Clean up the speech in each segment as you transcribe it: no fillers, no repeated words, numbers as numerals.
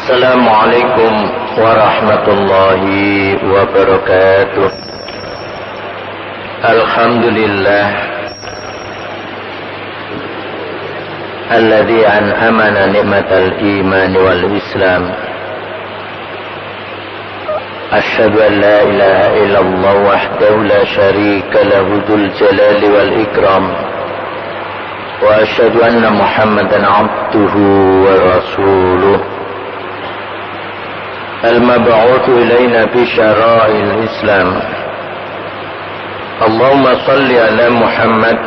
Assalamualaikum warahmatullahi wabarakatuh. Alhamdulillah alladzi an'amana ni'matal iman wal islam. Asyhadu an la ilaha illallah wahdahu la syarika lahu dzul jalali wal ikram. Wa asyhadu anna Muhammadan 'abduhu wa rasuluh. Al-mab'utsu ilaina bi syara'il Islam. Allahumma shalli ala Muhammad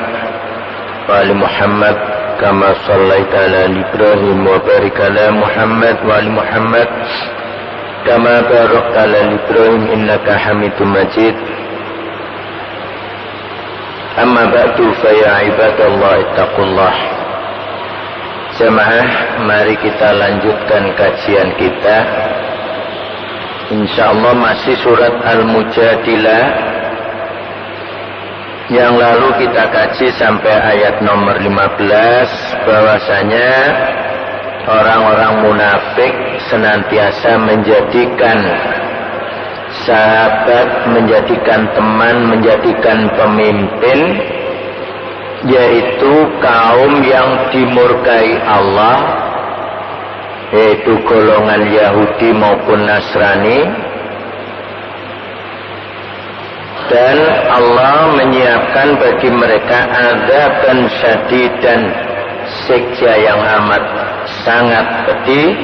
wa ali Muhammad kama shallaita ala Ibrahim wa barik ala Muhammad wa ali Muhammad kama barakta ala Ibrahim innaka Hamidum Majid. Amma ba'du fa ya ibadallah ittaqullah. Jemaah, mari kita lanjutkan kajian kita. Insyaallah masih surat Al-Mujadilah. Yang lalu kita kaji sampai ayat nomor 15, bahwasanya orang-orang munafik senantiasa menjadikan sahabat, menjadikan teman, menjadikan pemimpin, yaitu kaum yang dimurkai Allah, yaitu golongan Yahudi maupun Nasrani. Dan Allah menyiapkan bagi mereka adzaban syadidan, siksa yang amat sangat pedih,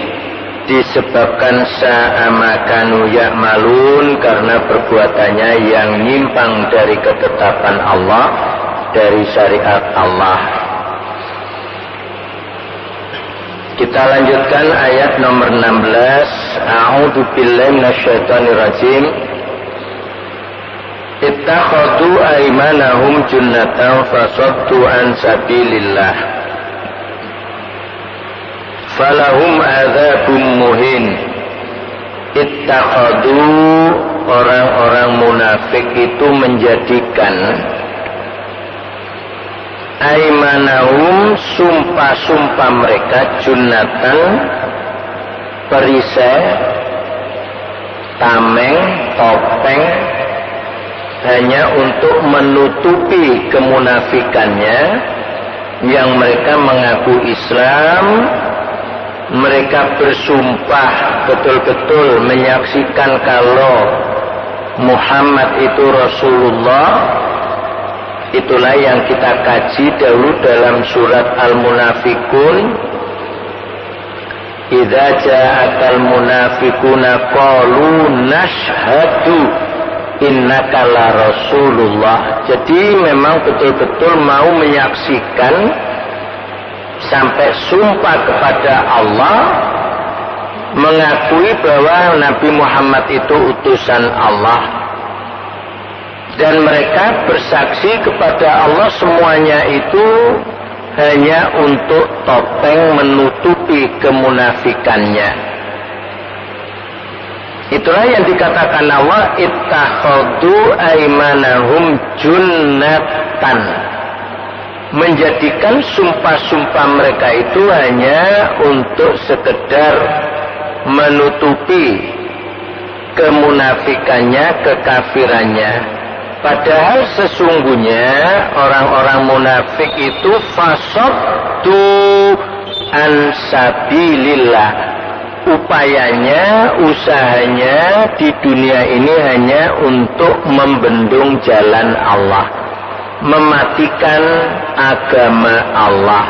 disebabkan sa'amakanu ya'malun, karena perbuatannya yang nyimpang dari ketetapan Allah, dari syariat Allah. Kita lanjutkan ayat nomor 16. A'udzu billahi minasyaitonir rajim. Ittakhadhu aymanahum junnatan fasaddu an sabilillah. Falahum adzabun muhin. Ittakhadhu, orang-orang munafik itu menjadikan aimanahum, sumpah-sumpah mereka, junnatan, perisai, tameng, topeng, hanya untuk menutupi kemunafikannya. Yang mereka mengaku Islam, mereka bersumpah betul-betul menyaksikan kalau Muhammad itu Rasulullah. Itulah yang kita kaji dahulu dalam surat Al-Munafikun. Idza ja'akal munafiquna qalu nashhadu innaka la Rasulullah. Jadi memang betul-betul mau menyaksikan sampai sumpah kepada Allah, mengakui bahwa Nabi Muhammad itu utusan Allah. Dan mereka bersaksi kepada Allah semuanya itu hanya untuk topeng menutupi kemunafikannya. Itulah yang dikatakan Allah, ittakhadhu aymanahum junnatan. Menjadikan sumpah-sumpah mereka itu hanya untuk sekedar menutupi kemunafikannya, kekafirannya. Padahal sesungguhnya orang-orang munafik itu fasaddu an sabilillah. Upayanya, usahanya di dunia ini hanya untuk membendung jalan Allah, mematikan agama Allah.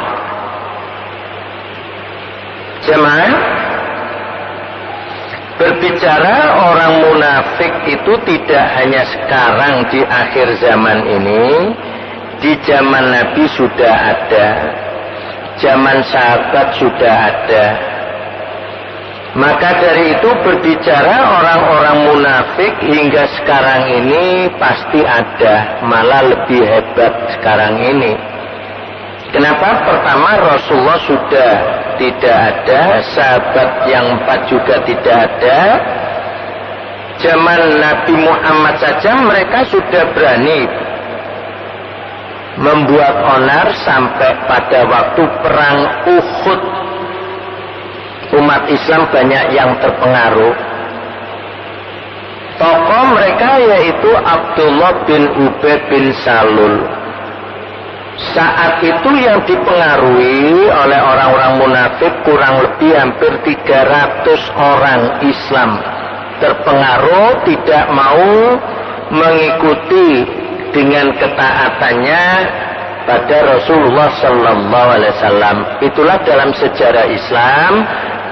Jemaah, berbicara orang munafik itu tidak hanya sekarang di akhir zaman ini. Di zaman Nabi sudah ada, zaman sahabat sudah ada. Maka dari itu berbicara orang-orang munafik hingga sekarang ini pasti ada, malah lebih hebat sekarang ini. Kenapa? Pertama, Rasulullah sudah tidak ada, sahabat yang 4 juga tidak ada. Zaman Nabi Muhammad saja mereka sudah berani membuat onar sampai pada waktu perang Uhud. umat Islam banyak yang terpengaruh. Tokoh mereka yaitu Abdullah bin Ubay bin Salul. Saat itu yang dipengaruhi oleh orang-orang munafik kurang lebih hampir 300 orang Islam terpengaruh, tidak mau mengikuti dengan ketaatannya pada Rasulullah Sallallahu Alaihi Wasallam. Itulah dalam sejarah Islam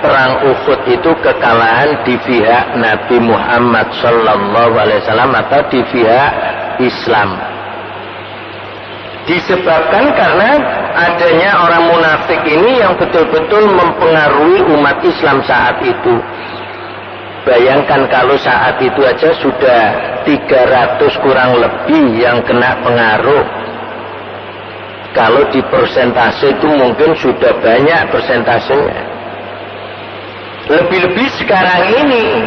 perang Uhud itu kekalahan di pihak Nabi Muhammad Sallallahu Alaihi Wasallam atau di pihak Islam. Disebabkan karena adanya orang munafik ini yang betul-betul mempengaruhi umat Islam saat itu. Bayangkan kalau saat itu aja sudah 300 kurang lebih yang kena pengaruh. Kalau di persentase itu mungkin sudah banyak persentasenya. Lebih-lebih sekarang ini.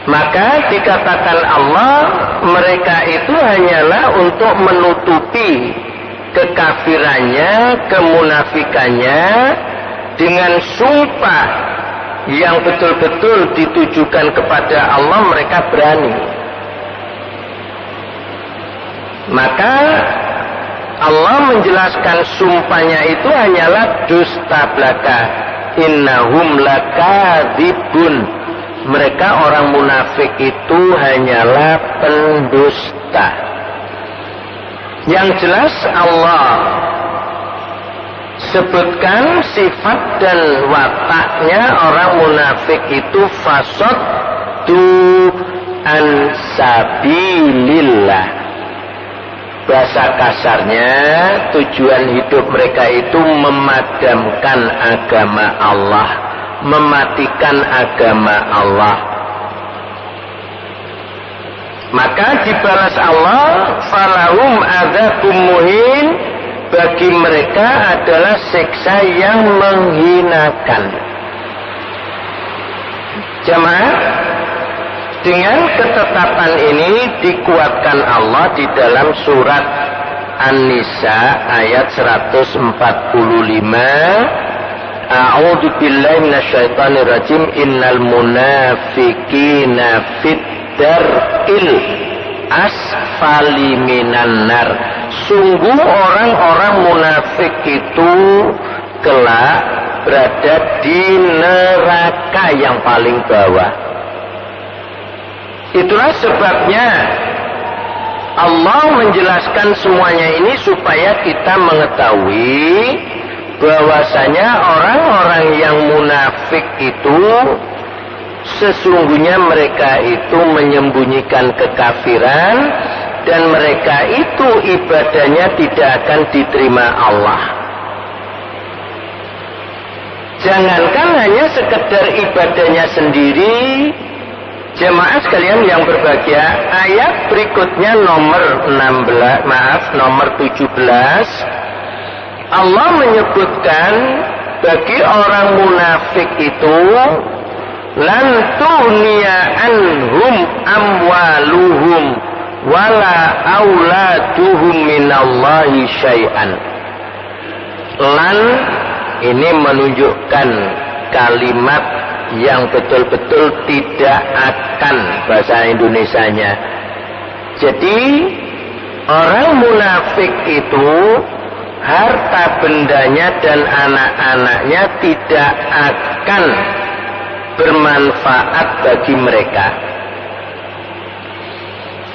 Maka dikatakan Allah, mereka itu hanyalah untuk menutupi kekafirannya, kemunafikannya dengan sumpah yang betul-betul ditujukan kepada Allah, mereka berani. Maka Allah menjelaskan sumpahnya itu hanyalah dusta belaka. Innahum lakadzibun. Mereka orang munafik itu hanyalah pendusta. Yang jelas Allah sebutkan sifat dan wataknya orang munafik itu fasaddu an sabilillah. Bahasa kasarnya tujuan hidup mereka itu memadamkan agama Allah, mematikan agama Allah. Maka dibalas Allah, falahum adzabun muhin, bagi mereka adalah siksa yang menghinakan. Jamaah, dengan ketetapan ini dikuatkan Allah di dalam surat An-Nisa ayat 145. A'udzu billahi minasyaitonir rajim. Innal munafiqina fid darqil asfali minan nar. Sungguh orang-orang munafik itu kelak berada di neraka yang paling bawah. Itulah sebabnya Allah menjelaskan semuanya ini supaya kita mengetahui bahwasanya orang-orang yang munafik itu sesungguhnya mereka itu menyembunyikan kekafiran dan mereka itu ibadahnya tidak akan diterima Allah. Jangankan hanya sekedar ibadahnya sendiri, jemaah sekalian yang berbahagia, ayat berikutnya nomor 17 Allah menyebutkan bagi orang munafik itu lan tughniya anhum amwaluhum wala auladuhum minallahi syai'an. Lan ini menunjukkan kalimat yang betul-betul tidak akan, bahasa Indonesianya. Jadi orang munafik itu harta bendanya dan anak-anaknya tidak akan bermanfaat bagi mereka.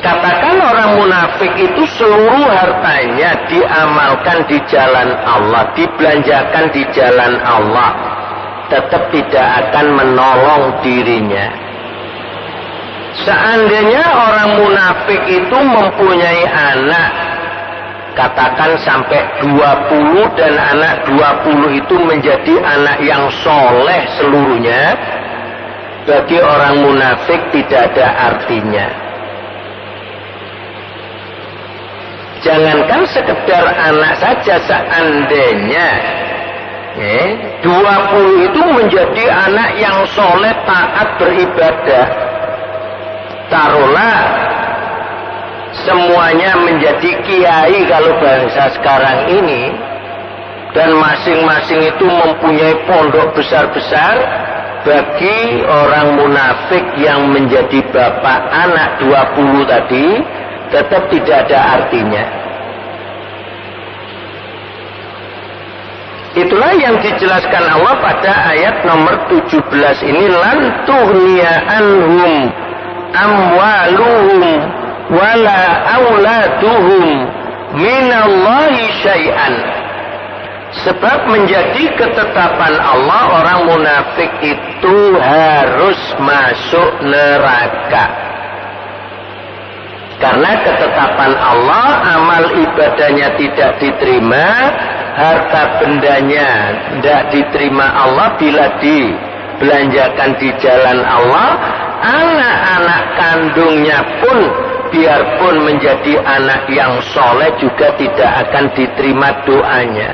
Katakan orang munafik itu seluruh hartanya diamalkan di jalan Allah, dibelanjakan di jalan Allah, tetap tidak akan menolong dirinya. Seandainya orang munafik itu mempunyai anak, katakan sampai 20 dan anak 20 itu menjadi anak yang soleh seluruhnya, bagi orang munafik tidak ada artinya. Jangankan sekedar anak saja, seandainya 20 itu menjadi anak yang soleh, taat, beribadah, taruhlah semuanya menjadi kiai kalau bahasa sekarang ini, dan masing-masing itu mempunyai pondok besar-besar. Bagi orang munafik yang menjadi bapak anak 20 tadi, tetap tidak ada artinya. Itulah yang dijelaskan Allah pada ayat nomor 17 ini, lan tughniya anhum amwaluhum wala auladuhum minallahi syai'an. Sebab menjadi ketetapan Allah, orang munafik itu harus masuk neraka. Karena ketetapan Allah, amal ibadahnya tidak diterima, harta bendanya tidak diterima Allah bila dibelanjakan di jalan Allah, anak-anak kandungnya pun biarpun menjadi anak yang soleh juga tidak akan diterima doanya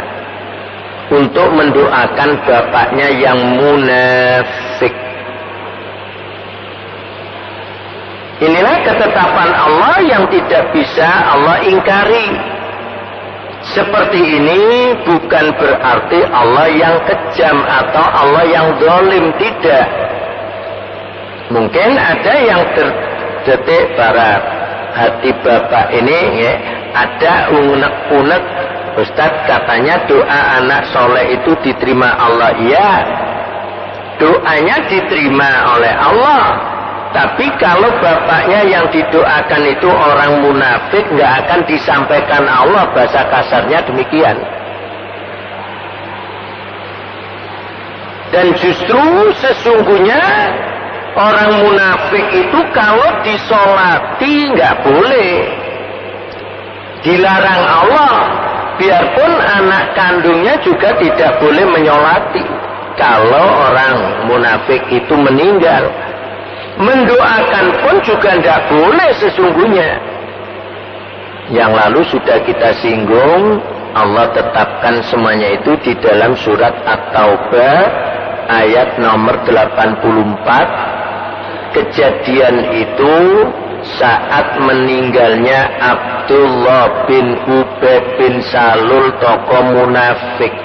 untuk mendoakan bapaknya yang munafik. Inilah ketetapan Allah yang tidak bisa Allah ingkari. Seperti ini bukan berarti Allah yang kejam atau Allah yang zalim, tidak. Mungkin ada yang terdetik para hati bapak ini, ya, ada unek-unek, Ustadz katanya doa anak soleh itu diterima Allah. Ya, doanya diterima oleh Allah. Tapi kalau bapaknya yang didoakan itu orang munafik, nggak akan disampaikan Allah, bahasa kasarnya demikian. Dan justru sesungguhnya orang munafik itu kalau disolati nggak boleh, dilarang Allah. Biarpun anak kandungnya juga tidak boleh menyolati kalau orang munafik itu meninggal. Mendoakan pun juga tidak boleh sesungguhnya. Yang lalu sudah kita singgung, Allah tetapkan semuanya itu di dalam surat At-Taubah ayat nomor 84. Kejadian itu saat meninggalnya Abdullah bin Ubay bin Salul, tokoh munafik.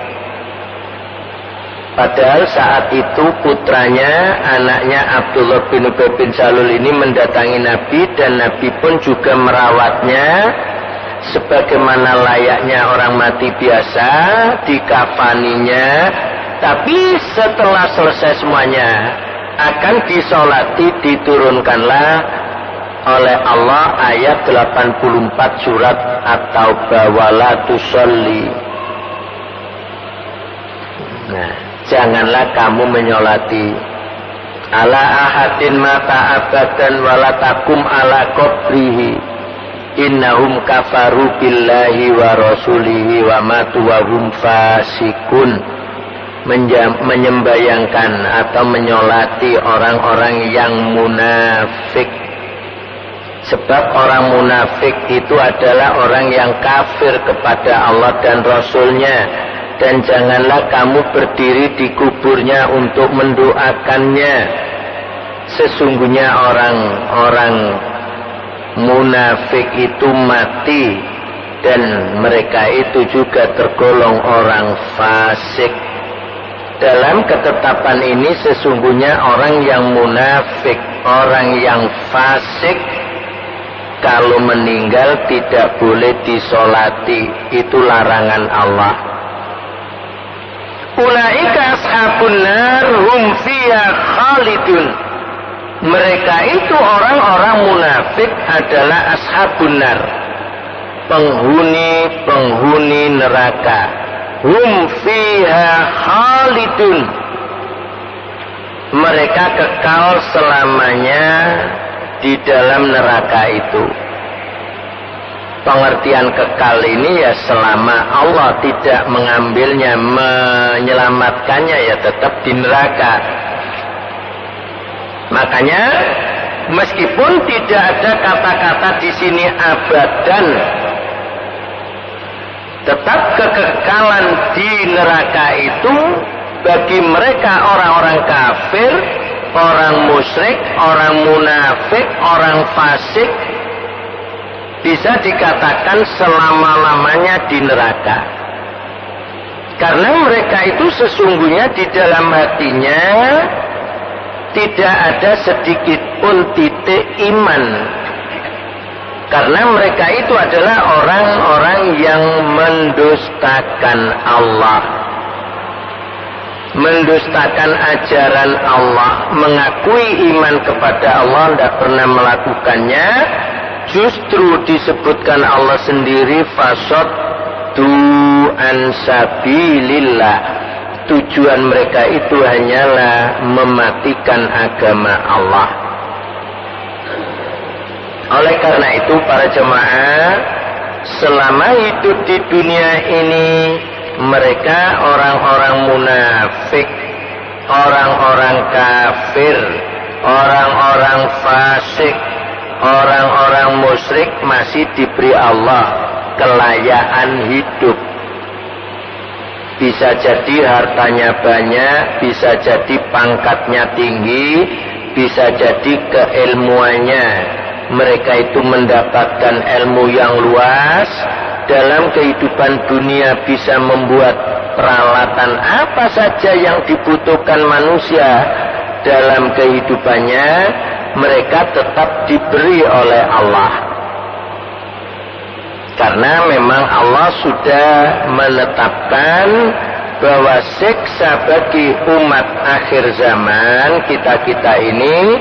Padahal saat itu putranya, anaknya Abdullah bin Ubay bin Salul ini mendatangi Nabi, dan Nabi pun juga merawatnya sebagaimana layaknya orang mati biasa, dikafaninya. Tapi setelah selesai semuanya akan disolati, diturunkanlah oleh Allah ayat 84 surat At-Taubah, wala tusolli. Nah, janganlah kamu menyolati ala ahadin mata abadan wala takum ala qabrihi innahum kafaru billahi wa rasulihi wa matu wa hum fasikun. Menyembayangkan atau menyolati orang-orang yang munafik. Sebab orang munafik itu adalah orang yang kafir kepada Allah dan Rasulnya. Dan janganlah kamu berdiri di kuburnya untuk mendoakannya. Sesungguhnya orang-orang munafik itu mati, dan mereka itu juga tergolong orang fasik. Dalam ketetapan ini sesungguhnya orang yang munafik, orang yang fasik, kalau meninggal tidak boleh disolati. Itu larangan Allah. Ulaika ashabun nar hum fiha khalidun. Mereka itu orang-orang munafik adalah ashabun nar, penghuni neraka. Hum fiha khalidun. Mereka kekal selamanya di dalam neraka itu. Pengertian kekal ini ya selama Allah tidak mengambilnya, menyelamatkannya, ya tetap di neraka. Makanya meskipun tidak ada kata-kata di sini abadan, tetap kekekalan di neraka itu bagi mereka orang-orang kafir, orang musyrik, orang munafik, orang fasik, bisa dikatakan selama-lamanya di neraka. Karena mereka itu sesungguhnya di dalam hatinya tidak ada sedikit pun titik iman. Karena mereka itu adalah orang-orang yang mendustakan Allah, mendustakan ajaran Allah, mengakui iman kepada Allah, tidak pernah melakukannya. Justru disebutkan Allah sendiri, fasoddu an sabilillah. Tujuan mereka itu hanyalah mematikan agama Allah. Oleh karena itu para jemaah, selama hidup di dunia ini mereka orang-orang munafik, orang-orang kafir, orang-orang fasik, orang-orang musyrik masih diberi Allah kelayaan hidup. Bisa jadi hartanya banyak, bisa jadi pangkatnya tinggi, bisa jadi keilmuannya. Mereka itu mendapatkan ilmu yang luas, dalam kehidupan dunia bisa membuat peralatan apa saja yang dibutuhkan manusia dalam kehidupannya, mereka tetap diberi oleh Allah. Karena memang Allah sudah menetapkan bahwa siksa bagi umat akhir zaman kita-kita ini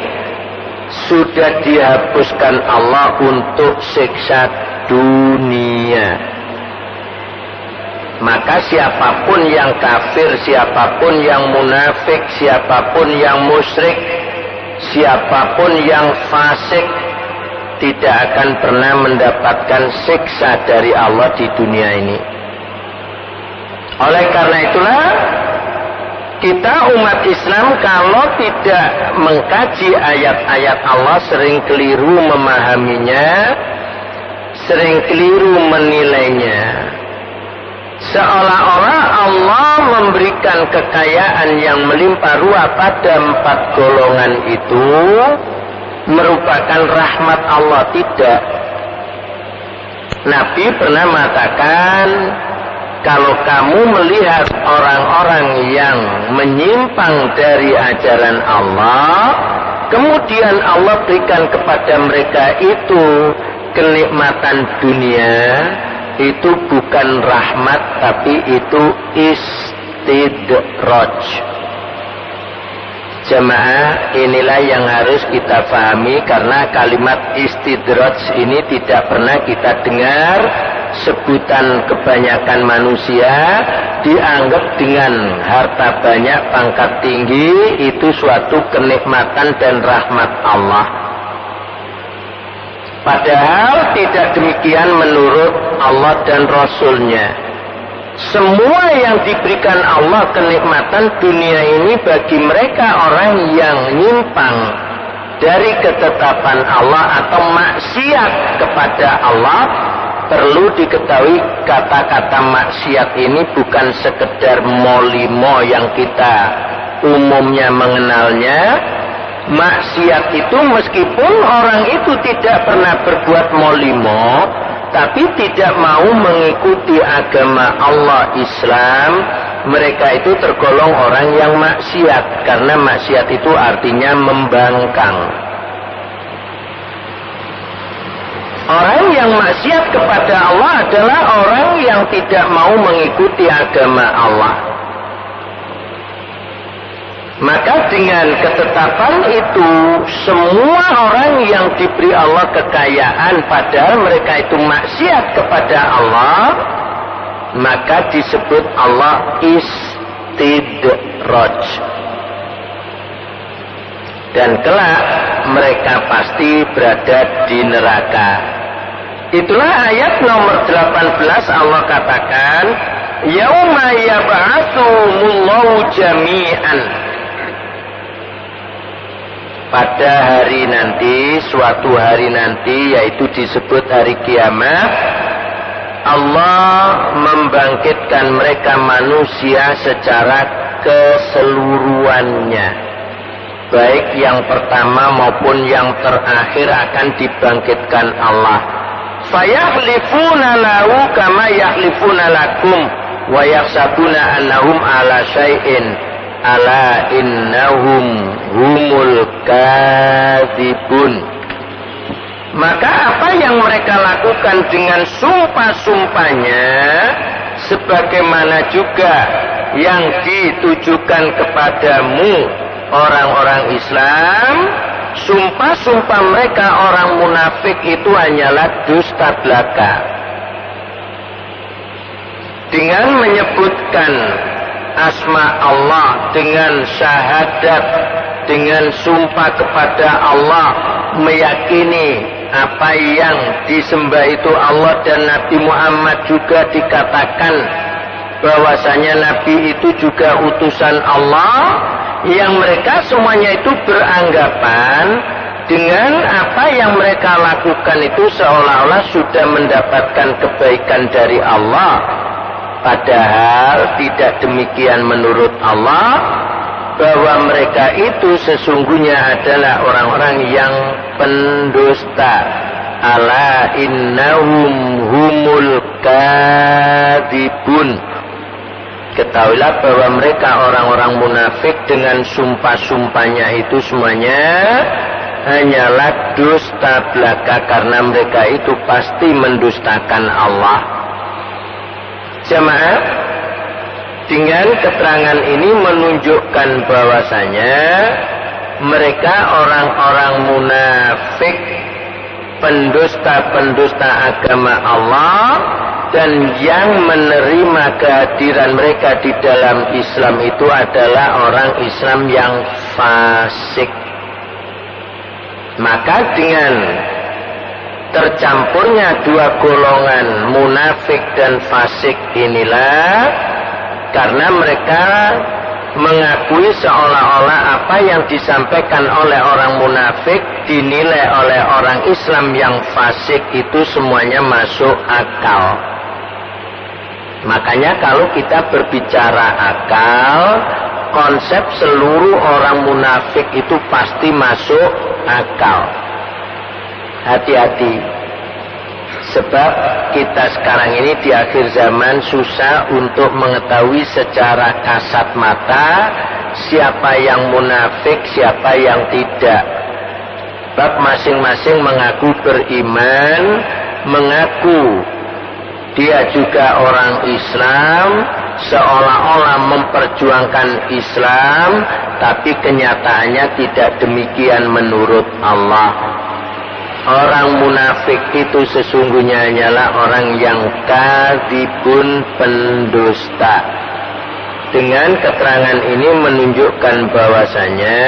sudah dihapuskan Allah untuk siksa dunia. Maka siapapun yang kafir, siapapun yang munafik, siapapun yang musyrik, siapapun yang fasik tidak akan pernah mendapatkan siksa dari Allah di dunia ini. Oleh karena itulah kita umat Islam kalau tidak mengkaji ayat-ayat Allah sering keliru memahaminya, sering keliru menilainya. Seolah-olah Allah memberikan kekayaan yang melimpah ruah pada 4 golongan itu merupakan rahmat Allah. Tidak. Nabi pernah mengatakan, kalau kamu melihat orang-orang yang menyimpang dari ajaran Allah, kemudian Allah berikan kepada mereka itu kenikmatan dunia, itu bukan rahmat, tapi itu istidraj. Jemaah, inilah yang harus kita pahami, karena kalimat istidraj ini tidak pernah kita dengar. Sebutan kebanyakan manusia dianggap dengan harta banyak, pangkat tinggi itu suatu kenikmatan dan rahmat Allah. Padahal tidak demikian menurut Allah dan Rasulnya. Semua yang diberikan Allah kenikmatan dunia ini bagi mereka orang yang nyimpang dari ketetapan Allah atau maksiat kepada Allah. Perlu diketahui, kata-kata maksiat ini bukan sekedar molimo yang kita umumnya mengenalnya. Maksiat itu meskipun orang itu tidak pernah berbuat molimo, tapi tidak mau mengikuti agama Allah Islam, mereka itu tergolong orang yang maksiat. Karena maksiat itu artinya membangkang. Orang yang maksiat kepada Allah adalah orang yang tidak mau mengikuti agama Allah. Maka dengan ketetapan itu, semua orang yang diberi Allah kekayaan padahal mereka itu maksiat kepada Allah, maka disebut Allah istidraj. Dan kelak mereka pasti berada di neraka. Itulah ayat nomor 18 Allah katakan, yauma yab'atsumullahu jami'an. Pada hari nanti, suatu hari nanti, yaitu disebut hari kiamat, Allah membangkitkan mereka manusia secara keseluruhannya. Baik yang pertama maupun yang terakhir akan dibangkitkan Allah. Fayahlifuna lahu kama yahlifuna lakum. wa yakhsabuna annahum ala syai'in ala innahum humul kadzibun. Maka apa yang mereka lakukan dengan sumpah-sumpahnya, sebagaimana juga yang ditujukan kepadamu orang-orang Islam, sumpah-sumpah mereka orang munafik itu hanyalah dusta belaka. Dengan menyebutkan asma Allah, dengan syahadat, dengan sumpah kepada Allah, meyakini apa yang disembah itu Allah, dan Nabi Muhammad juga dikatakan bahwasanya Nabi itu juga utusan Allah, yang mereka semuanya itu beranggapan dengan apa yang mereka lakukan itu seolah-olah sudah mendapatkan kebaikan dari Allah. Padahal tidak demikian menurut Allah, bahwa mereka itu sesungguhnya adalah orang-orang yang pendusta. Ala innahum humul kadzibun. Ketahuilah bahwa mereka orang-orang munafik dengan sumpah-sumpahnya itu semuanya hanyalah dusta belaka, karena mereka itu pasti mendustakan Allah. Jamaah, dengan keterangan ini menunjukkan bahwasanya mereka orang-orang munafik, pendusta-pendusta agama Allah, dan yang menerima kehadiran mereka di dalam Islam itu adalah orang Islam yang fasik. Maka dengan tercampurnya dua golongan munafik dan fasik inilah, karena mereka mengakui seolah-olah apa yang disampaikan oleh orang munafik dinilai oleh orang Islam yang fasik itu semuanya masuk akal. Makanya kalau kita berbicara akal, konsep seluruh orang munafik itu pasti masuk akal. Hati-hati, sebab kita sekarang ini di akhir zaman susah untuk mengetahui secara kasat mata siapa yang munafik, siapa yang tidak. Sebab masing-masing mengaku beriman, mengaku dia juga orang Islam, seolah-olah memperjuangkan Islam, tapi kenyataannya tidak demikian menurut Allah. Orang munafik itu sesungguhnya hanyalah orang yang kadzibun, pendusta. Dengan keterangan ini menunjukkan bahwasanya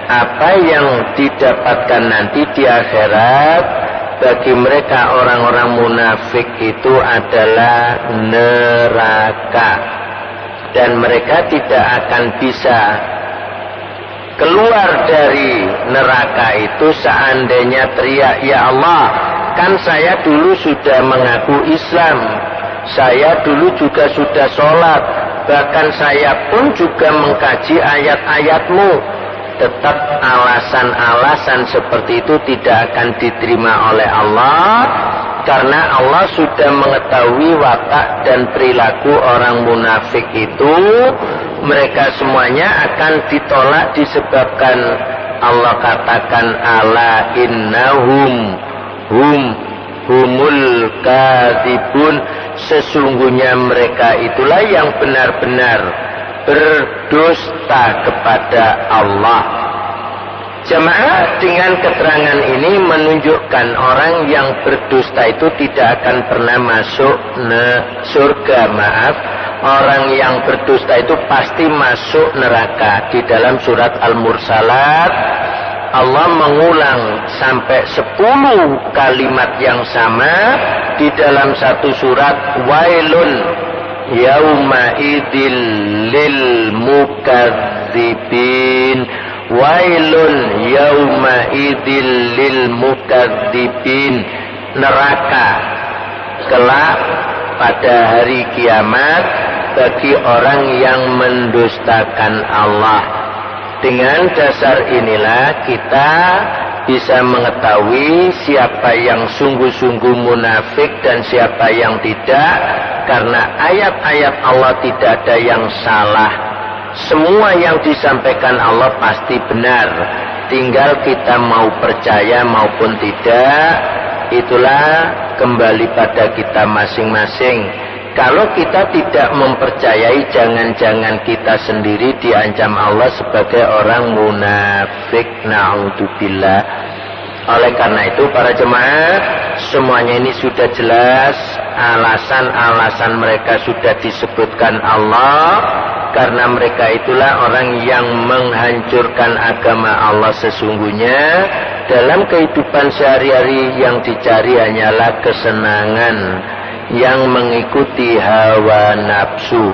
apa yang didapatkan nanti di akhirat bagi mereka orang-orang munafik itu adalah neraka, dan mereka tidak akan bisa keluar dari neraka itu seandainya teriak, "Ya Allah, kan saya dulu sudah mengaku Islam, saya dulu juga sudah sholat, bahkan saya pun juga mengkaji ayat-ayatmu." Tetap alasan-alasan seperti itu tidak akan diterima oleh Allah, karena Allah sudah mengetahui watak dan perilaku orang munafik itu. Mereka semuanya akan ditolak disebabkan Allah katakan ala innahum humul kadzibun, sesungguhnya mereka itulah yang benar-benar berdusta kepada Allah. Jemaah, dengan keterangan ini menunjukkan orang yang berdusta itu tidak akan pernah masuk surga. Orang yang berdusta itu pasti masuk neraka. Di dalam surat Al-Mursalat Allah mengulang sampai 10 kalimat yang sama di dalam satu surat. Wailun yauma idil lil mukadzibin, wailun yauma idil lil mukadzibin, neraka kelak pada hari kiamat bagi orang yang mendustakan Allah. Dengan dasar inilah kita bisa mengetahui siapa yang sungguh-sungguh munafik dan siapa yang tidak, karena ayat-ayat Allah tidak ada yang salah. Semua yang disampaikan Allah pasti benar, tinggal kita mau percaya maupun tidak, itulah kembali pada kita masing-masing. Kalau kita tidak mempercayai, jangan-jangan kita sendiri diancam Allah sebagai orang munafik. Na'udzubillah. Oleh karena itu para jemaah, semuanya ini sudah jelas, alasan-alasan mereka sudah disebutkan Allah, karena mereka itulah orang yang menghancurkan agama Allah sesungguhnya. Dalam kehidupan sehari-hari yang dicari hanyalah kesenangan, yang mengikuti hawa nafsu.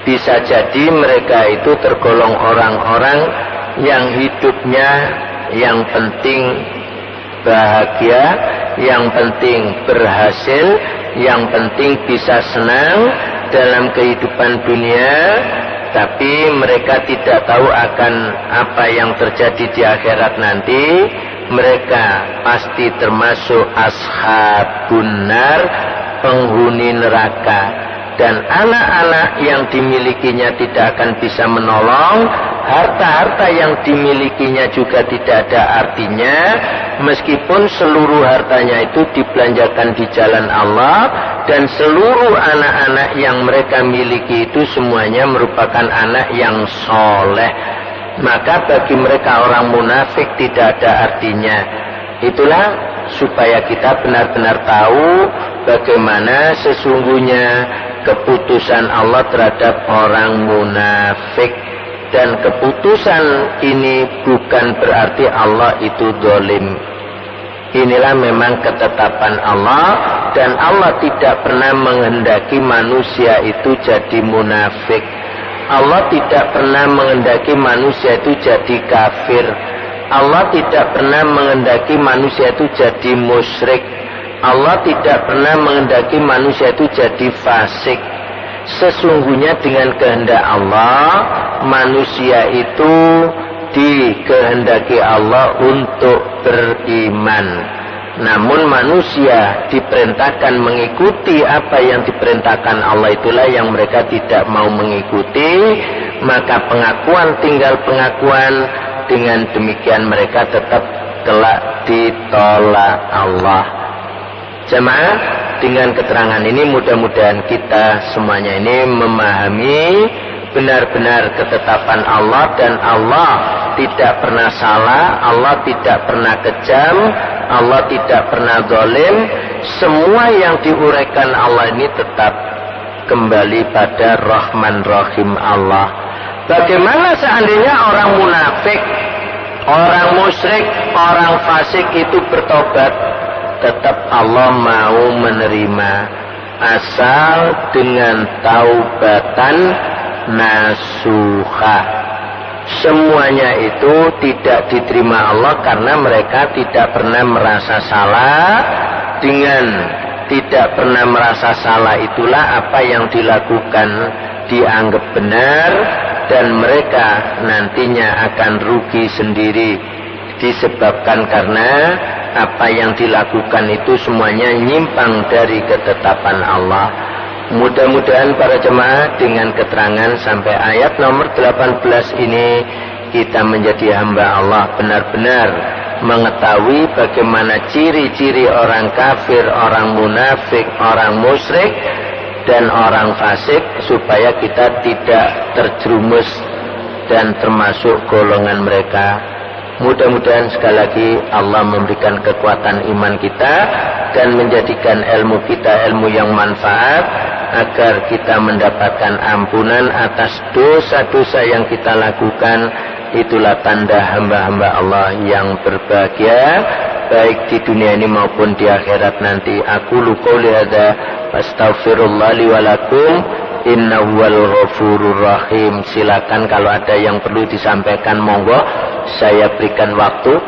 Bisa jadi mereka itu tergolong orang-orang yang hidupnya yang penting bahagia, yang penting berhasil, yang penting bisa senang dalam kehidupan dunia, tapi mereka tidak tahu akan apa yang terjadi di akhirat nanti. Mereka pasti termasuk ashabun nar, penghuni neraka, dan anak-anak yang dimilikinya tidak akan bisa menolong, harta-harta yang dimilikinya juga tidak ada artinya, meskipun seluruh hartanya itu dibelanjakan di jalan Allah, dan seluruh anak-anak yang mereka miliki itu semuanya merupakan anak yang soleh. Maka bagi mereka orang munafik tidak ada artinya. Itulah supaya kita benar-benar tahu bagaimana sesungguhnya keputusan Allah terhadap orang munafik. Dan keputusan ini bukan berarti Allah itu zalim. Inilah memang ketetapan Allah, dan Allah tidak pernah menghendaki manusia itu jadi munafik. Allah tidak pernah menghendaki manusia itu jadi kafir. Allah tidak pernah menghendaki manusia itu jadi musyrik. Allah tidak pernah menghendaki manusia itu jadi fasik. Sesungguhnya dengan kehendak Allah, manusia itu dikehendaki Allah untuk beriman. Namun manusia diperintahkan mengikuti apa yang diperintahkan Allah, itulah yang mereka tidak mau mengikuti. Maka pengakuan tinggal pengakuan, dengan demikian mereka tetap kelak ditolak Allah. Jemaah, dengan keterangan ini mudah-mudahan kita semuanya ini memahami benar-benar ketetapan Allah, dan Allah tidak pernah salah, Allah tidak pernah kejam, Allah tidak pernah zalim. Semua yang diuraikan Allah ini tetap kembali pada Rahman Rahim Allah. Bagaimana seandainya orang munafik, orang musyrik, orang fasik itu bertobat? Tetap Allah mau menerima, asal dengan taubatan nasuha. Semuanya itu tidak diterima Allah karena mereka tidak pernah merasa salah. Dengan tidak pernah merasa salah itulah apa yang dilakukan dianggap benar, dan mereka nantinya akan rugi sendiri, disebabkan karena apa yang dilakukan itu semuanya nyimpang dari ketetapan Allah. Mudah-mudahan para jemaah dengan keterangan sampai ayat nomor 18 ini, kita menjadi hamba Allah benar-benar mengetahui bagaimana ciri-ciri orang kafir, orang munafik, orang musyrik, dan orang fasik, supaya kita tidak terjerumus dan termasuk golongan mereka. Mudah-mudahan sekali lagi Allah memberikan kekuatan iman kita dan menjadikan ilmu kita ilmu yang manfaat, agar kita mendapatkan ampunan atas dosa-dosa yang kita lakukan. Itulah tanda hamba-hamba Allah yang berbahagia, baik di dunia ini maupun di akhirat nanti. Aku qouli hadza astaghfirullah li wa lakum innahu wal ghafurur rahim. Silakan kalau ada yang perlu disampaikan, monggo. Saya berikan waktu.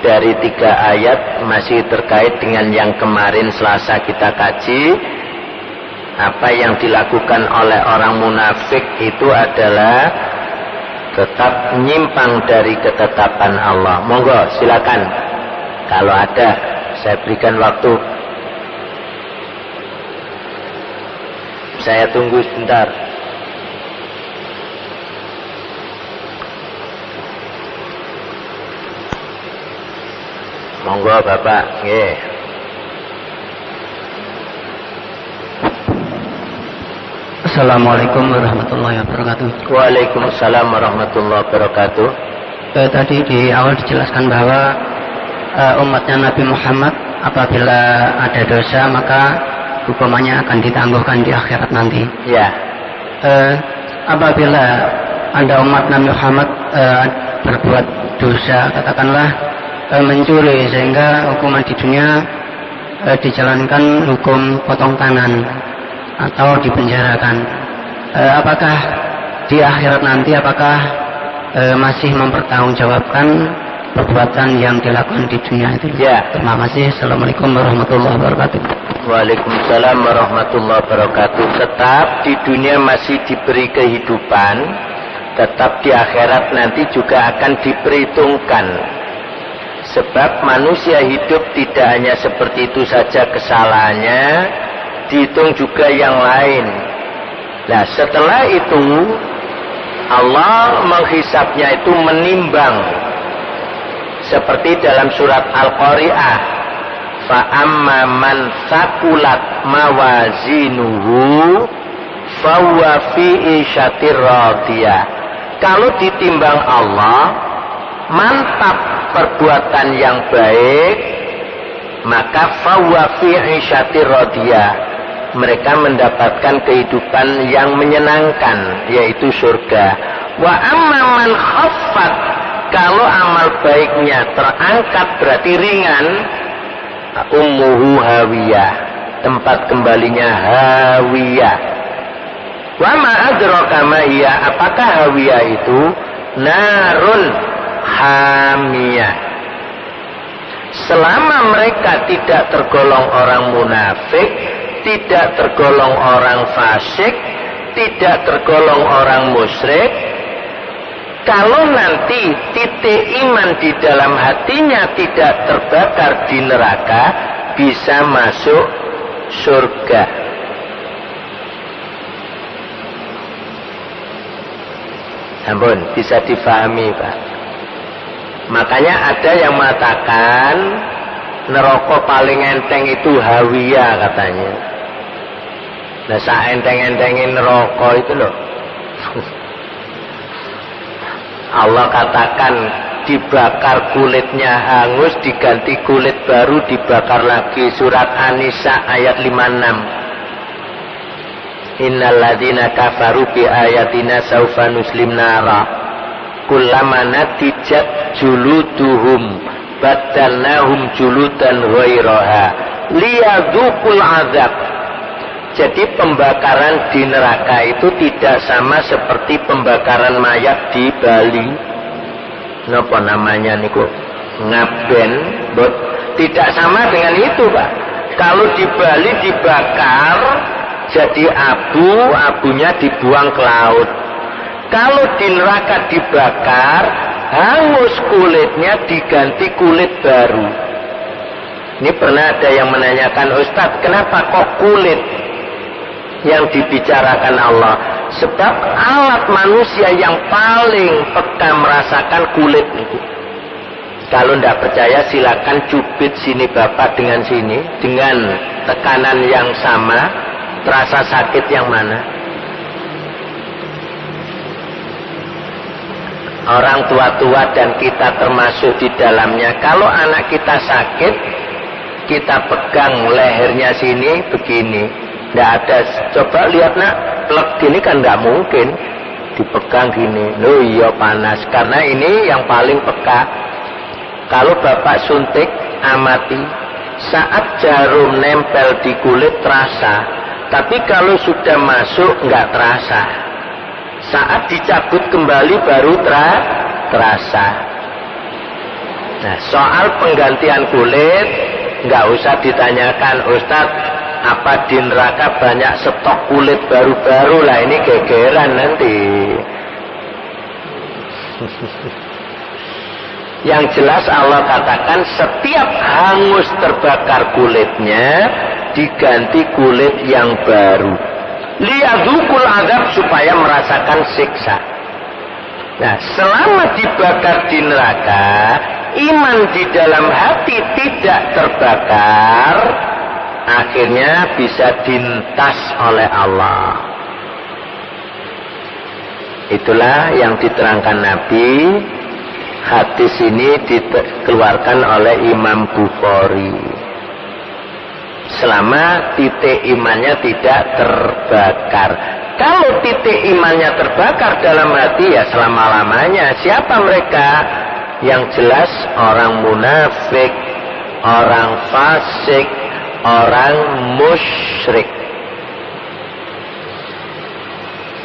Dari 3 ayat masih terkait dengan yang kemarin Selasa kita kaji. Apa yang dilakukan oleh orang munafik itu adalah tetap menyimpang dari ketetapan Allah. Monggo silakan. Kalau ada, saya berikan waktu. Saya tunggu sebentar. Monggo Bapak, nggih. Assalamualaikum warahmatullahi wabarakatuh. Waalaikumsalam warahmatullahi wabarakatuh. Tadi di awal dijelaskan bahwa umatnya Nabi Muhammad apabila ada dosa maka hukumannya akan ditangguhkan di akhirat nanti. Ya. Apabila ada umat Nabi Muhammad berbuat dosa, katakanlah mencuri, sehingga hukuman di dunia dijalankan hukum potong tangan atau dipenjarakan, apakah di akhirat nanti masih mempertanggungjawabkan perbuatan yang dilakukan di dunia itu? Ya. Terima kasih. Assalamualaikum warahmatullahi wabarakatuh. Waalaikumsalam warahmatullahi wabarakatuh. Tetap di dunia masih diberi kehidupan, tetap di akhirat nanti juga akan diperhitungkan. Sebab manusia hidup tidak hanya seperti itu saja kesalahannya, dihitung juga yang lain. Nah, setelah itu Allah menghisapnya itu menimbang. Seperti dalam surat Al-Qari'ah, fa amma man saqulat mawazinuhu fa huwa fi isyatir radiyah. Kalau ditimbang Allah, mantap perbuatan yang baik, maka fa huwa fi isyatir radiyah. Mereka mendapatkan kehidupan yang menyenangkan, yaitu surga. Wa amma man khaffat, kalau amal baiknya terangkat berarti ringan, ummuhu hawiyah, tempat kembalinya hawiyah. Wa ma adraka ma hiya, apakah hawiyah itu? Narun hamiyah. Selama mereka tidak tergolong orang munafik, tidak tergolong orang fasik, tidak tergolong orang musyrik, kalau nanti titik iman di dalam hatinya tidak terbakar di neraka, bisa masuk surga. Ampun, bisa difahami Pak. Makanya ada yang mengatakan neraka paling enteng itu hawiyah katanya. Nah, saenteng-entengin neraka itu loh. Allah katakan dibakar kulitnya hangus, diganti kulit baru, dibakar lagi. Surat An-Nisa ayat 56. Innal ladzina kafaru bi ayatina saufa nuslim nara kullama natijat juluduhum badalnahum juludan ghairaha liyadzuqul azab. Jadi pembakaran di neraka itu tidak sama seperti pembakaran mayat di Bali. Napa namanya niku? Ngaben, bot. Tidak sama dengan itu, Pak. Kalau di Bali dibakar jadi abu, abunya dibuang ke laut. Kalau di neraka dibakar, hangus kulitnya diganti kulit baru. Ini pernah ada yang menanyakan, Ustadz, kenapa kok kulit yang dibicarakan Allah? Sebab alat manusia yang paling peka merasakan kulit itu. Kalau tidak percaya silakan cubit sini Bapak dengan sini, dengan tekanan yang sama, terasa sakit yang mana? Orang tua-tua dan kita termasuk di dalamnya. Kalau anak kita sakit, kita pegang lehernya sini begini. Tidak ada, coba lihat nak, plek gini kan nggak mungkin dipegang gini. Loh iya panas, karena ini yang paling peka. Kalau Bapak suntik, amati, saat jarum nempel di kulit terasa, tapi kalau sudah masuk nggak terasa. Saat dicabut kembali baru terasa. Nah, soal penggantian kulit nggak usah ditanyakan, Ustadz, apa di neraka banyak stok kulit baru-baru lah, ini gegeran nanti. Yang jelas Allah katakan setiap hangus terbakar kulitnya diganti kulit yang baru. Liyadzukul azab, supaya merasakan siksa. Nah, selama dibakar di neraka, iman di dalam hati tidak terbakar, akhirnya bisa dintas oleh Allah. Itulah yang diterangkan Nabi. Hadis ini dikeluarkan oleh Imam Bukhari. Selama titik imannya tidak terbakar. Kalau titik imannya terbakar dalam hati, ya selama-lamanya. Siapa mereka? Yang jelas orang munafik, orang fasik, orang musyrik.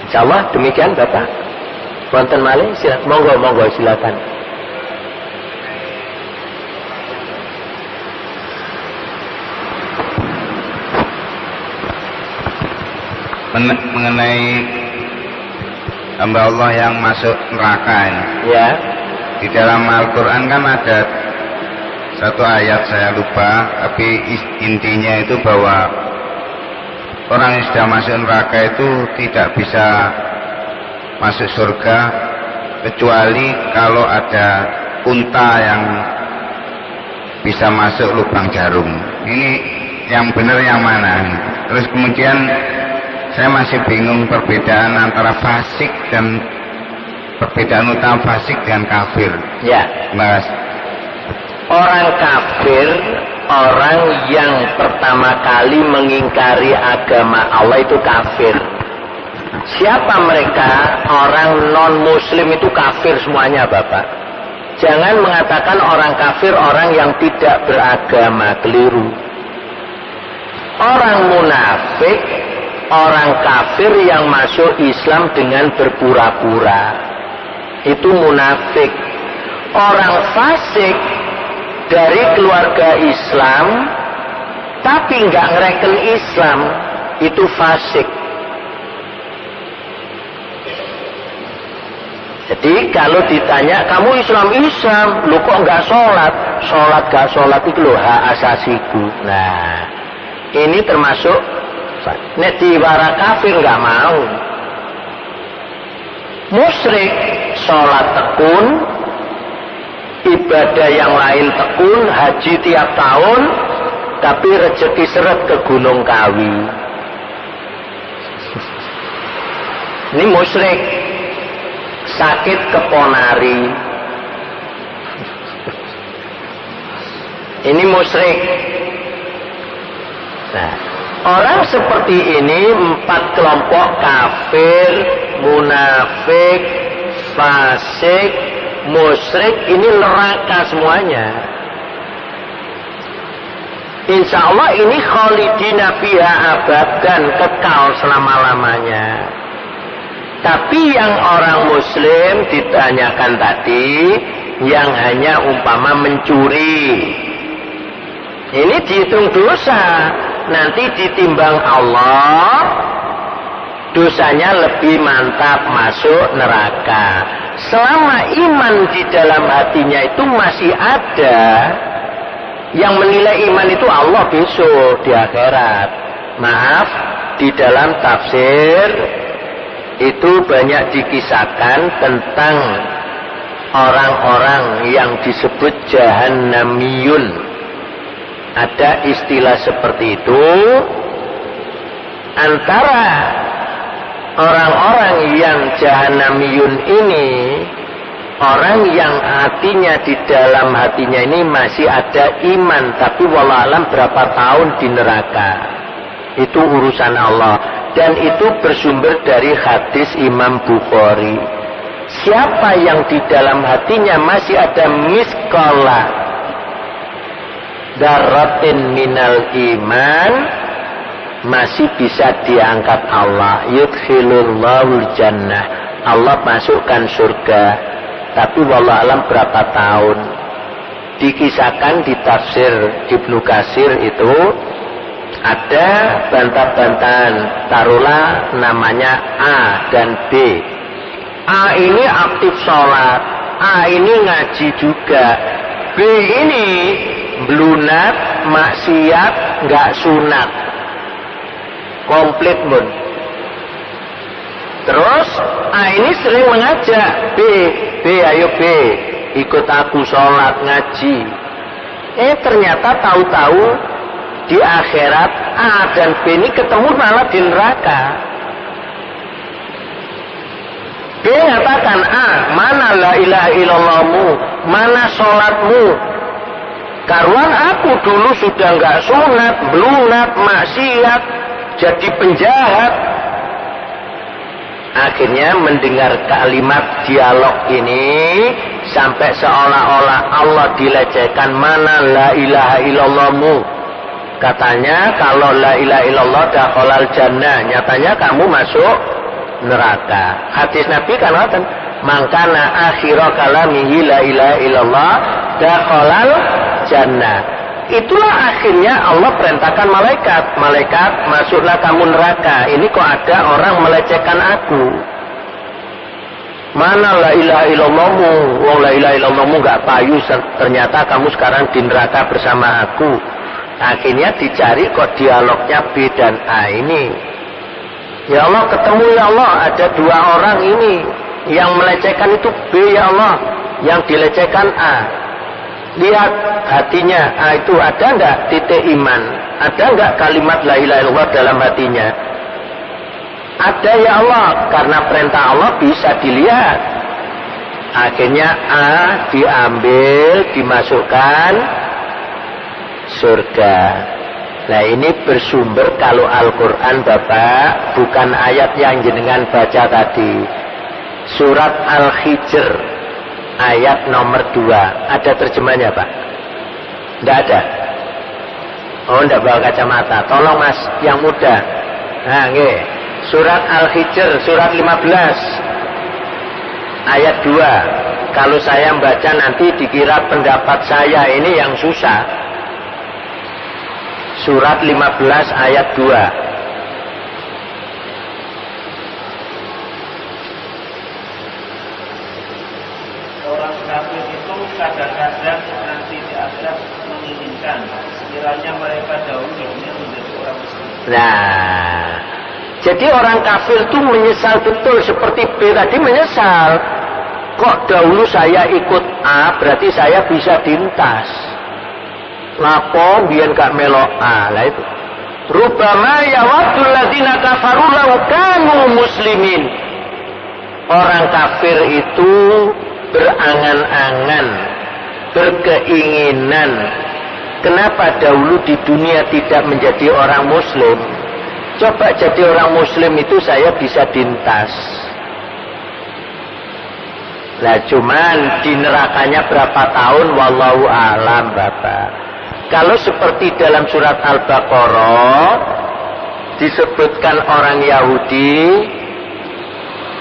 Insyaallah demikian Bapak. Wonten malih, monggo silakan. Mengenai hamba Allah yang masuk neraka ini. Ya. Di dalam Al-Quran kan ada satu ayat, saya lupa, tapi intinya itu bahwa orang yang sudah masuk neraka itu tidak bisa masuk surga kecuali kalau ada unta yang bisa masuk lubang jarum. Ini yang benar yang mana? Terus kemudian saya masih bingung perbedaan antara fasik dan perbedaan utama fasik dengan kafir. Ya, Mas. orang kafir, orang yang pertama kali mengingkari agama Allah itu kafir. Siapa mereka? Orang non-muslim itu kafir semuanya, Bapak. Jangan mengatakan orang kafir orang yang tidak beragama, keliru. Orang munafik, orang kafir yang masuk Islam dengan berpura-pura, itu munafik. Orang fasik dari keluarga Islam tapi nggak ngereken Islam, itu fasik. Jadi kalau ditanya kamu Islam, lu kok nggak sholat? Sholat gak sholat itu loh hak asasiku. Nah, ini termasuk nek diwara kafir nggak mau. Musyrik sholat tekun, ibadah yang lain tekun, haji tiap tahun, tapi rezeki seret ke Gunung Kawi. Ini musyrik. Sakit ke Ponari. Ini musyrik. Nah, orang seperti ini 4 kelompok: kafir, munafik, fasik, musyrik, ini neraka semuanya. Insya Allah ini khalidina fiha abadan, kekal selama-lamanya. Tapi yang orang muslim ditanyakan tadi, yang hanya umpama mencuri, ini dihitung dosa. Nanti ditimbang Allah, dosanya lebih mantap, masuk neraka. Selama iman di dalam hatinya itu masih ada, yang menilai iman itu Allah besok di akhirat. Maaf, di dalam tafsir itu banyak dikisahkan tentang orang-orang yang disebut jahannamiyun. Ada istilah seperti itu. Antara orang-orang yang jahannamiyun ini, orang yang hatinya, di dalam hatinya ini masih ada iman, tapi wallahualam berapa tahun di neraka. Itu urusan Allah. Dan itu bersumber dari hadis Imam Bukhari. Siapa yang di dalam hatinya masih ada miskola darratin minal iman, masih bisa diangkat Allah. Yudkhilullahu jannah, Allah masukkan surga. Tapi wallahualam berapa tahun. Dikisahkan di tafsir Ibnu Katsir itu ada bantah-bantahan, taruhlah namanya A dan B. A ini aktif sholat, A ini ngaji juga, B ini blunat, maksiat, nggak sunat, komplit mun. Terus A ini sering mengajak B, ayo B, ikut aku sholat ngaji. Ternyata tahu-tahu di akhirat A dan B ini ketemu malah di neraka. B mengatakan, A, mana la ilaha illallahmu, mana sholatmu? Karuan aku dulu sudah nggak sunat, blunat, maksiat, jadi penjahat. Akhirnya mendengar kalimat dialog ini sampai seolah-olah Allah dilecehkan, mana la ilaha illallahmu. Katanya kalau la ilaha illallah dakhalal jannah, nyatanya kamu masuk neraka. Hadis Nabi kan ngoten, mangkana akhira kalamihi la ilaha illallah dakhalal jannah. Itulah akhirnya Allah perintahkan malaikat masuklah kamu neraka. Ini kok ada orang melecehkan aku. Mana la ilaha illallahmu? Wong la ilaha illallahmu enggak payu, ternyata kamu sekarang di neraka bersama aku. Akhirnya dicari kok dialognya B dan A ini. Ya Allah, ketemu ya Allah, ada dua orang ini yang melecehkan itu B ya Allah, yang dilecehkan A. Lihat hatinya A itu ada enggak titik iman, ada enggak kalimat la ilaha illallah dalam hatinya? Ada ya Allah, karena perintah Allah bisa dilihat. Akhirnya A diambil, dimasukkan surga. Nah ini bersumber kalau Al-Quran Bapak, bukan ayat yang jenengan baca tadi. Surat Al-Hijr ayat nomor 2. Ada terjemahnya Pak? Tidak ada? Oh tidak bawa kacamata. Tolong Mas yang muda. Nah nge. Surat Al-Hijr surat 15 ayat 2. Kalau saya membaca nanti dikira pendapat saya ini yang susah. Surat 15 ayat 2. Orang kafir itu kadang-kadang nanti di akhirat menginginkan sekiranya mereka dahulu dunia menjadi orang Muslim. Nah, jadi orang kafir itu menyesal betul seperti B tadi menyesal. Kok dahulu saya ikut A, berarti saya bisa dintas. Lapo biyen gak melok A lah itu. Rubama yawaddul ladzina kafaru law kanu muslimin. Orang kafir itu berangan-angan, berkeinginan, kenapa dahulu di dunia tidak menjadi orang muslim? Coba jadi orang muslim itu saya bisa dintas. Lah cuman di nerakanya berapa tahun wallahu alam Bapak. Kalau seperti dalam surat Al-Baqarah disebutkan orang Yahudi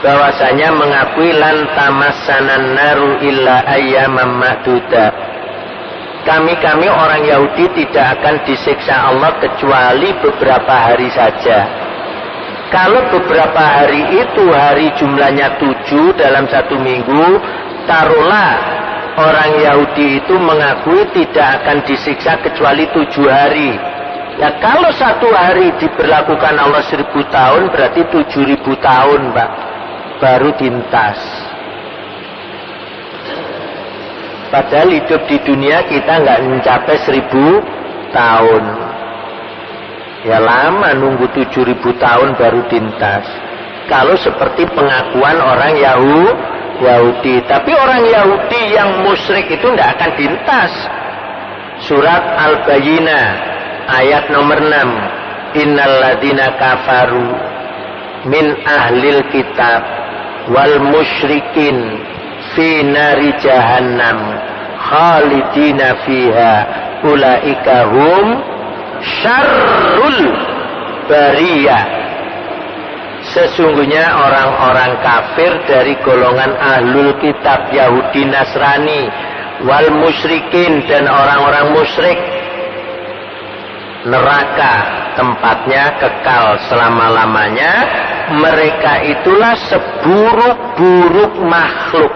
bahwasanya mengakui lan tamassanan naru illa ayyaman ma'dudat. Kami orang Yahudi tidak akan disiksa Allah kecuali beberapa hari saja. Kalau beberapa hari itu hari jumlahnya 7 dalam satu minggu, taruhlah orang Yahudi itu mengakui tidak akan disiksa kecuali 7 hari. Ya kalau satu hari diberlakukan Allah 1000 tahun berarti 7000 tahun Pak baru dintas. Padahal hidup di dunia kita nggak mencapai 1000 tahun. Ya lama nunggu 7000 tahun baru dintas. Kalau seperti pengakuan orang Yahudi. Tapi orang Yahudi yang musyrik itu tidak akan dintas. Surat Al-Bayyinah ayat nomor 6. Innal ladzina kafaru min ahlil kitab wal musyrikin fi nari jahannam khalidina fiha ulaika hum syarrul bariyah. Sesungguhnya orang-orang kafir dari golongan ahlul kitab Yahudi Nasrani wal musyrikin dan orang-orang musyrik, neraka tempatnya kekal selama-lamanya mereka itulah seburuk-buruk makhluk.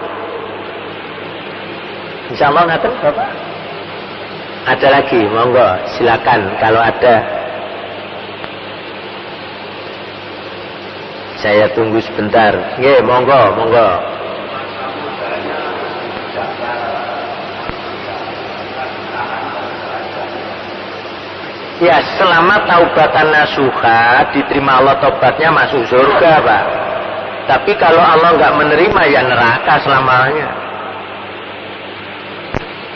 Insyaallah ngaten Bapak. Ada lagi, monggo silakan kalau ada. Saya tunggu sebentar. Nggih, monggo, monggo. Ya, selama taubatan nasuha diterima Allah tobatnya masuk surga, Pak. Tapi kalau Allah nggak menerima ya neraka selamanya.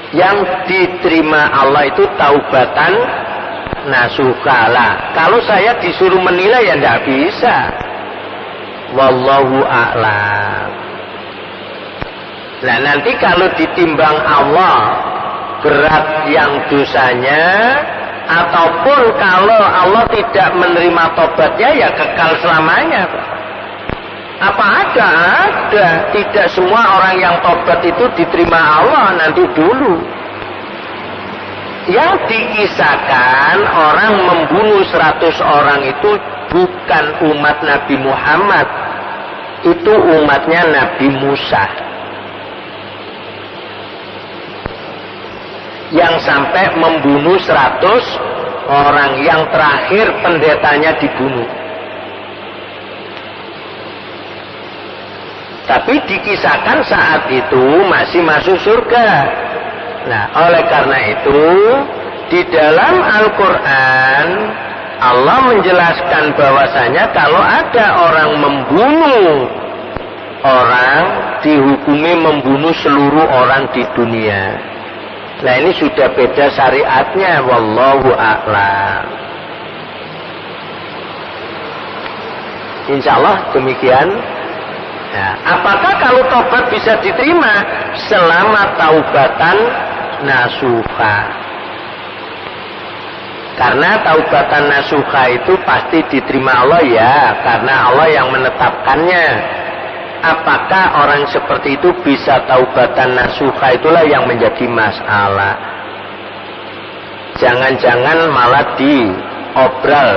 Yang diterima Allah itu taubatan nasuha lah. Kalau saya disuruh menilai ya nggak bisa. Wallahu a'lam. Nah nanti kalau ditimbang Allah berat yang dosanya, ataupun kalau Allah tidak menerima tobatnya ya kekal selamanya. Apa ada? Ada. Tidak semua orang yang tobat itu diterima Allah nanti dulu. Yang dikisahkan orang membunuh 100 orang itu bukan umat Nabi Muhammad. Itu umatnya Nabi Musa. Yang sampai membunuh 100 orang, yang terakhir pendetanya dibunuh. Tapi dikisahkan saat itu masih masuk surga. Nah, oleh karena itu di dalam Al-Quran Allah menjelaskan bahwasanya kalau ada orang membunuh orang, dihukumi membunuh seluruh orang di dunia. Nah ini sudah beda syariatnya, wallahu a'lam. Insyaallah demikian. Nah, apakah kalau tobat bisa diterima? Selama taubatan nasuha. Karena taubatan nasuha itu pasti diterima Allah ya, karena Allah yang menetapkannya. Apakah orang seperti itu bisa taubatan nasuha, itulah yang menjadi masalah. Jangan-jangan malah diobral.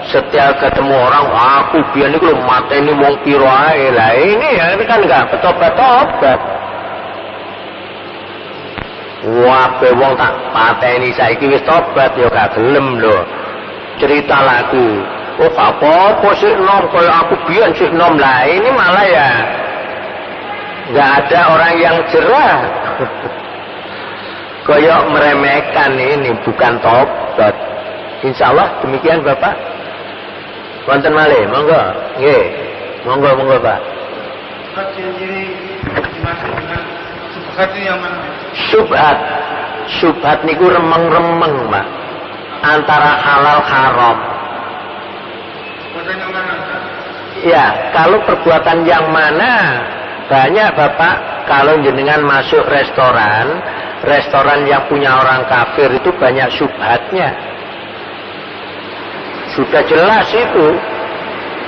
Setiap ketemu orang, aku biar ini kalau mateni wong piro ae lah. Ini kan enggak bertobat-tobat. Wah, wong tak pateni saiki wis tobat ya gak gelem lho. Cerita lagu. Oh, apa sih nom kalau aku biar sih nom lah. Ini malah ya enggak ada orang yang jerah. Koyok meremehkan ini bukan tobat. Insyaallah demikian Bapak. Wonten malih, monggo. Nggih. Monggo Pak. Ciri dimaksud dengan subhat itu yang mana? Subhat niku remeng-remeng, Pak. Antara halal haram. Perbuatan yang mana? Ya, kalau perbuatan yang mana? Banyak Bapak, kalau jenengan masuk restoran yang punya orang kafir itu banyak subhatnya. Sudah jelas itu.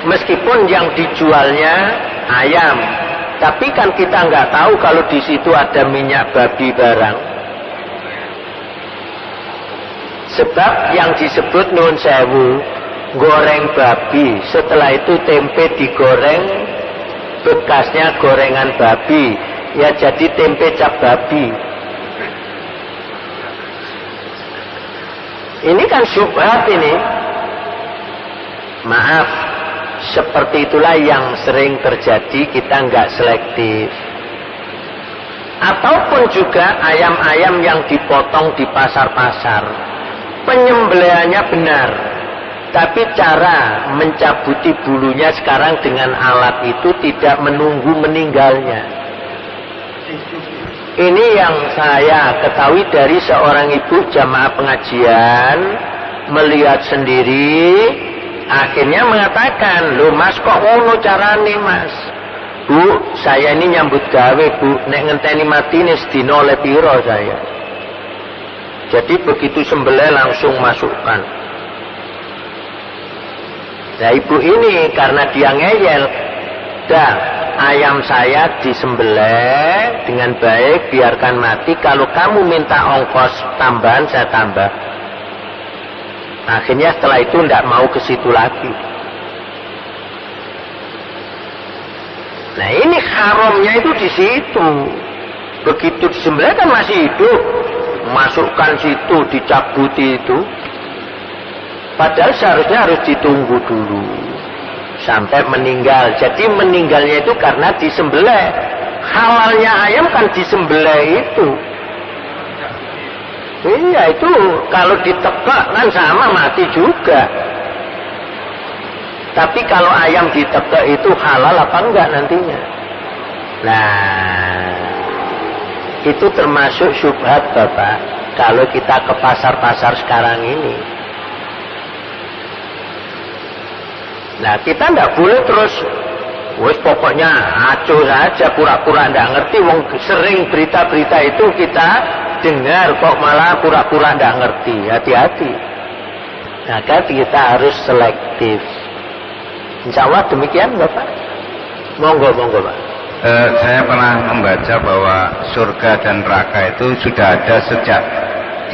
Meskipun yang dijualnya ayam, tapi kan kita nggak tahu kalau di situ ada minyak babi barang. Sebab yang disebut nun sewu, goreng babi, setelah itu tempe digoreng, bekasnya gorengan babi, ya jadi tempe cap babi. Ini kan syubhat ini. Maaf, seperti itulah yang sering terjadi, kita nggak selektif. Ataupun juga ayam-ayam yang dipotong di pasar-pasar, penyembelihannya benar, tapi cara mencabuti bulunya sekarang dengan alat itu tidak menunggu meninggalnya. Ini yang saya ketahui dari seorang ibu jamaah pengajian, melihat sendiri. Akhirnya mengatakan, loh mas kok ngono carane mas? Bu, saya ini nyambut gawe bu, nek ngenteni mati ini sedina oleh piro saya. Jadi begitu sembelih langsung masukkan. Nah ibu ini karena dia ngeyel, dah ayam saya disembelih dengan baik, biarkan mati. Kalau kamu minta ongkos tambahan saya tambah. Akhirnya setelah itu tidak mau ke situ lagi. Nah ini haramnya itu di situ. Begitu disembelih kan masih hidup, masukkan situ, dicabuti itu. Padahal seharusnya harus ditunggu dulu sampai meninggal. Jadi meninggalnya itu karena disembelih. Halalnya ayam kan disembelih itu. Iya itu kalau ditekak kan sama mati juga. Tapi kalau ayam ditekak itu halal apa enggak nantinya? Nah, itu termasuk syubhat Bapak. Kalau kita ke pasar-pasar sekarang ini. Nah, kita enggak boleh terus wes pokoknya acuh saja pura-pura enggak ngerti. Wong sering berita-berita itu kita dengar kok malah pura-pura enggak ngerti. Hati-hati. Nah, kan kita harus selektif. Insya Allah demikian Bapak. Monggo Pak. Saya pernah membaca bahwa surga dan neraka itu sudah ada sejak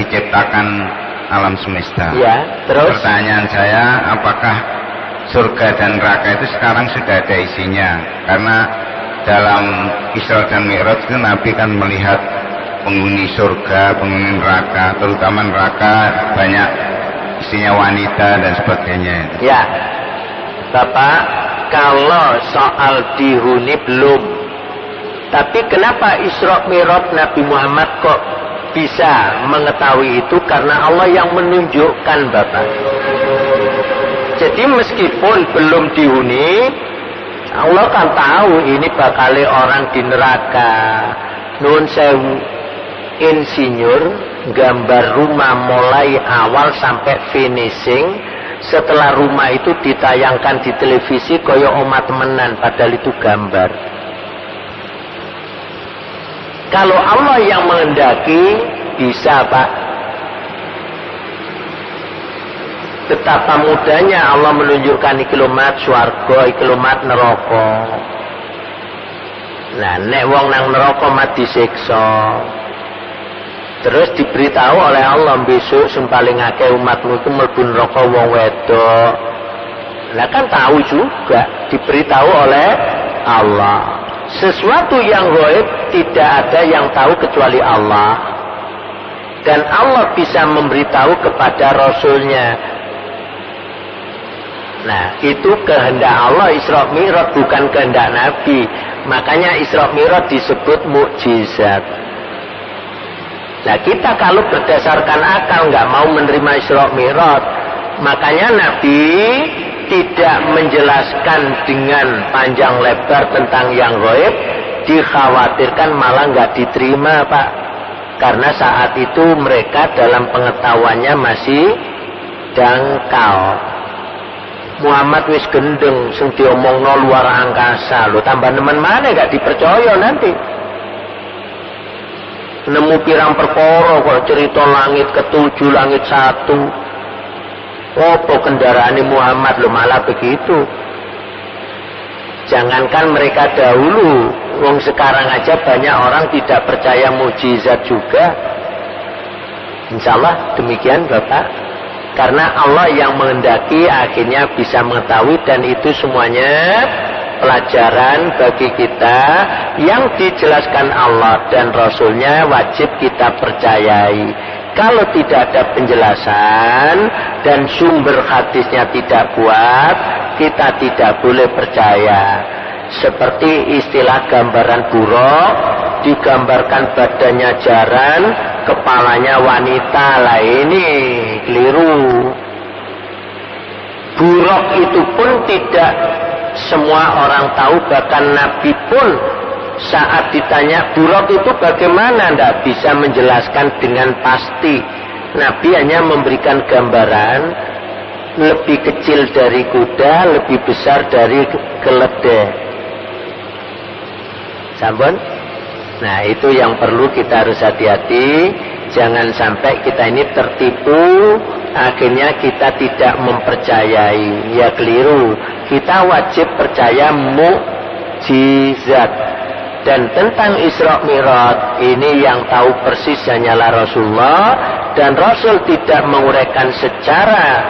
diciptakan alam semesta. Ya, terus? Pertanyaan saya, apakah surga dan neraka itu sekarang sudah ada isinya? Karena dalam Isra dan Mi'raj itu Nabi kan melihat penghuni surga, penghuni neraka, terutama neraka banyak isinya wanita dan sebagainya. Ya, Bapak, kalau soal dihuni belum. Tapi kenapa Isra Mi'raj Nabi Muhammad kok bisa mengetahui itu? Karena Allah yang menunjukkan Bapak. Jadi meskipun belum dihuni, Allah kan tahu ini bakal orang di neraka. Nun sewu, insinyur gambar rumah mulai awal sampai finishing. Setelah rumah itu ditayangkan di televisi koyo omat temenan, padahal itu gambar. Kalau Allah yang menghendaki bisa Pak. Betapa mudahnya Allah menunjukkan ikilomat swarga, ikilomat neraka. Nah, nek wong nang neraka mat disiksa. Terus diberitahu oleh Allah besok sing paling akeh umatmu itu mlebu neraka wong wedok. Lah kan tahu juga diberitahu oleh Allah. Sesuatu yang gaib tidak ada yang tahu kecuali Allah. Dan Allah bisa memberitahu kepada Rasulnya. Nah, itu kehendak Allah Isra Mi'raj, bukan kehendak Nabi. Makanya Isra Mi'raj disebut mukjizat. Nah, kita kalau berdasarkan akal nggak mau menerima Isra Mi'raj, makanya Nabi tidak menjelaskan dengan panjang lebar tentang yang gaib, dikhawatirkan malah nggak diterima Pak. Karena saat itu mereka dalam pengetahuannya masih dangkal. Muhammad wis gendeng sing diomongno luar angkasa lho, tambah nemen mana gak dipercaya nanti. Nemu pirang perkara kok cerita langit ketujuh, langit satu. Apa kendaraan Muhammad lho malah begitu. Jangankan mereka dahulu, wong sekarang aja banyak orang tidak percaya mukjizat juga. Insyaallah demikian Bapak. Karena Allah yang menghendaki akhirnya bisa mengetahui, dan itu semuanya pelajaran bagi kita yang dijelaskan Allah dan Rasulnya wajib kita percayai. Kalau tidak ada penjelasan dan sumber hadisnya tidak kuat, kita tidak boleh percaya. Seperti istilah gambaran buruk, digambarkan badannya jaran, kepalanya wanita. Lah ini keliru. Buruk itu pun tidak semua orang tahu, bahkan Nabi pun saat ditanya buruk itu bagaimana, tidak bisa menjelaskan dengan pasti. Nabi hanya memberikan gambaran, lebih kecil dari kuda, lebih besar dari keledai. Sampun? Nah, itu yang perlu kita harus hati-hati. Jangan sampai kita ini tertipu, akhirnya kita tidak mempercayai. Ya keliru. Kita wajib percaya mukjizat. Dan tentang Isra Mi'raj ini yang tahu persis hanyalah Rasulullah, dan Rasul tidak menguraikan secara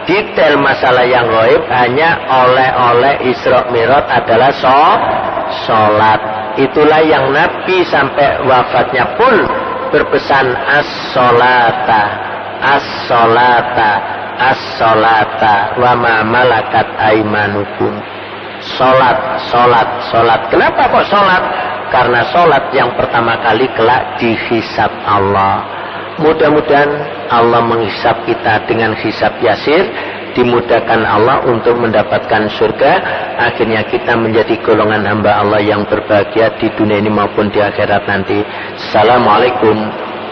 detail masalah yang gaib hanya oleh Isra Mi'raj adalah sholat. Itulah yang Nabi sampai wafatnya pun berpesan as-sholata, as-sholata, as-sholata wa ma malakat aimanukum. Sholat. Kenapa kok sholat? Karena sholat yang pertama kali kelak dihisab Allah. Mudah-mudahan Allah menghisab kita dengan hisab yasir, dimudahkan Allah untuk mendapatkan surga. Akhirnya kita menjadi golongan hamba Allah yang berbahagia di dunia ini maupun di akhirat nanti. Assalamualaikum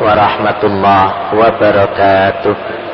warahmatullahi wabarakatuh.